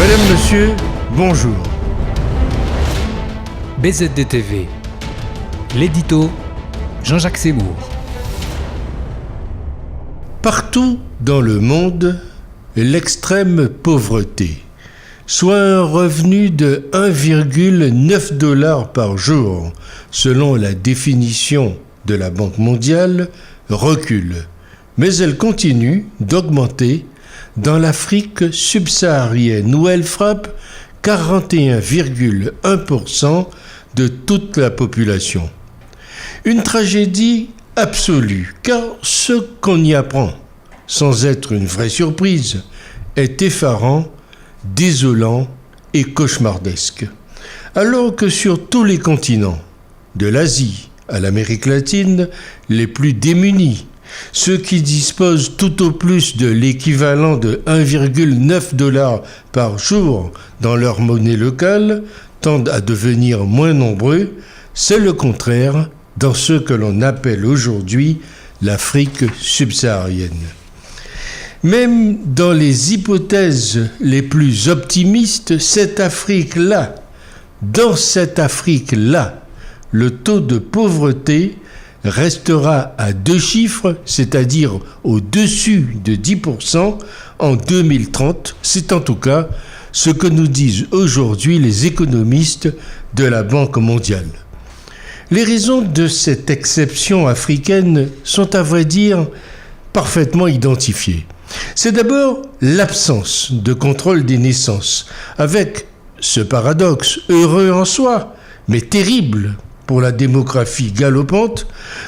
Madame, monsieur, bonjour. BZDTV, l'édito Jean-Jacques Seymour. Partout dans le monde, l'extrême pauvreté, soit un revenu de 1,9 $ par jour, selon la définition de la Banque mondiale, recule. Mais elle continue d'augmenter dans l'Afrique subsaharienne, où elle frappe 41,1% de toute la population. Une tragédie absolue, car ce qu'on y apprend, sans être une vraie surprise, est effarant, désolant et cauchemardesque. Alors que sur tous les continents, de l'Asie à l'Amérique latine, les plus démunis, ceux qui disposent tout au plus de l'équivalent de 1,9 $ par jour dans leur monnaie locale, tendent à devenir moins nombreux, c'est le contraire dans ce que l'on appelle aujourd'hui l'Afrique subsaharienne. Même dans les hypothèses les plus optimistes, dans cette Afrique-là, le taux de pauvreté restera à 2 chiffres, c'est-à-dire au-dessus de 10% en 2030. C'est en tout cas ce que nous disent aujourd'hui les économistes de la Banque mondiale. Les raisons de cette exception africaine sont à vrai dire parfaitement identifiées. C'est d'abord l'absence de contrôle des naissances, avec ce paradoxe heureux en soi, mais terrible pour la démographie galopante,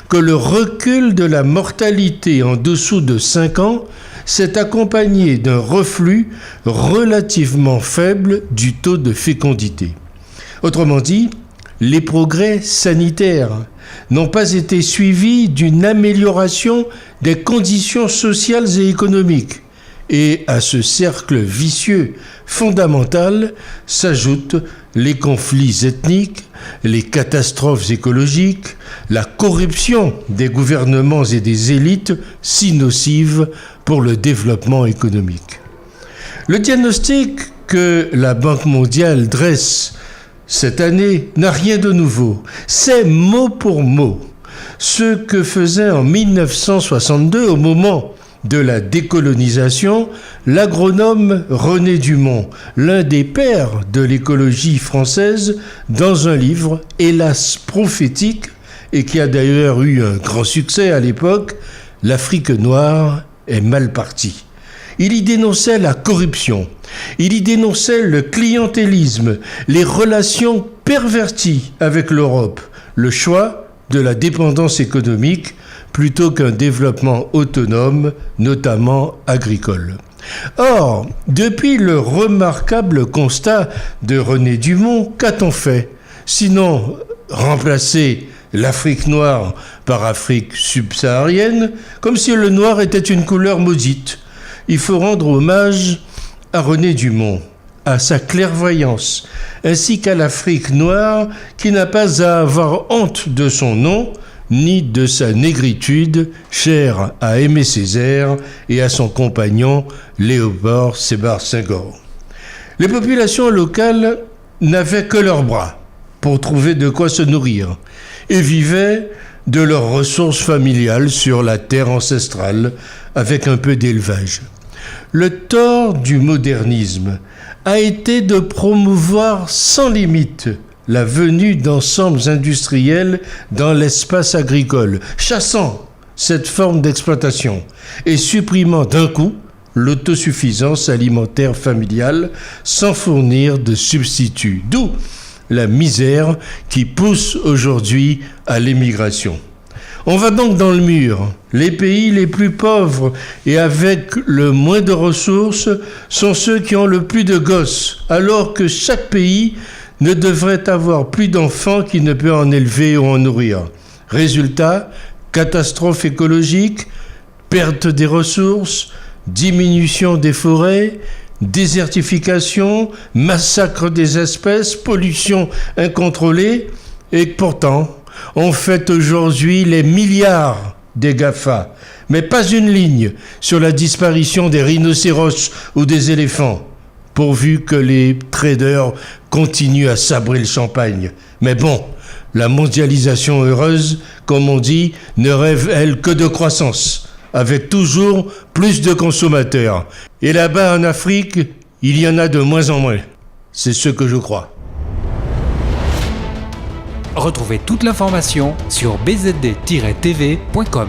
que le recul de la mortalité en dessous de 5 ans s'est accompagné d'un reflux relativement faible du taux de fécondité. Autrement dit, les progrès sanitaires n'ont pas été suivis d'une amélioration des conditions sociales et économiques. Et à ce cercle vicieux fondamental s'ajoutent les conflits ethniques, les catastrophes écologiques, la corruption des gouvernements et des élites si nocives pour le développement économique. Le diagnostic que la Banque mondiale dresse cette année n'a rien de nouveau. C'est mot pour mot ce que faisait en 1962, au moment de la décolonisation, l'agronome René Dumont, l'un des pères de l'écologie française, dans un livre, hélas prophétique, et qui a d'ailleurs eu un grand succès à l'époque, « L'Afrique noire est mal partie ». Il y dénonçait la corruption, il y dénonçait le clientélisme, les relations perverties avec l'Europe, le choix de la dépendance économique plutôt qu'un développement autonome, notamment agricole. Or, depuis le remarquable constat de René Dumont, qu'a-t-on fait? Sinon, remplacer l'Afrique noire par Afrique subsaharienne, comme si le noir était une couleur maudite. Il faut rendre hommage à René Dumont, à sa clairvoyance, ainsi qu'à l'Afrique noire qui n'a pas à avoir honte de son nom, ni de sa négritude, chère à Aimé Césaire et à son compagnon Léopold Sédar Senghor. Les populations locales n'avaient que leurs bras pour trouver de quoi se nourrir et vivaient de leurs ressources familiales sur la terre ancestrale avec un peu d'élevage. Le tort du modernisme a été de promouvoir sans limite la venue d'ensembles industriels dans l'espace agricole, chassant cette forme d'exploitation et supprimant d'un coup l'autosuffisance alimentaire familiale sans fournir de substituts, d'où la misère qui pousse aujourd'hui à l'émigration. On va donc dans le mur. Les pays les plus pauvres et avec le moins de ressources sont ceux qui ont le plus de gosses, alors que chaque pays ne devrait avoir plus d'enfants qu'il ne peut en élever ou en nourrir. Résultat, catastrophe écologique, perte des ressources, diminution des forêts, désertification, massacre des espèces, pollution incontrôlée, et pourtant, on fait aujourd'hui les milliards des GAFA, mais pas une ligne sur la disparition des rhinocéros ou des éléphants. pourvu que les traders continuent à sabrer le champagne. Mais bon, la mondialisation heureuse, comme on dit, ne rêve, elle, que de croissance, avec toujours plus de consommateurs. Et là-bas, en Afrique, il y en a de moins en moins. C'est ce que je crois. Retrouvez toute l'information sur bzd-tv.com.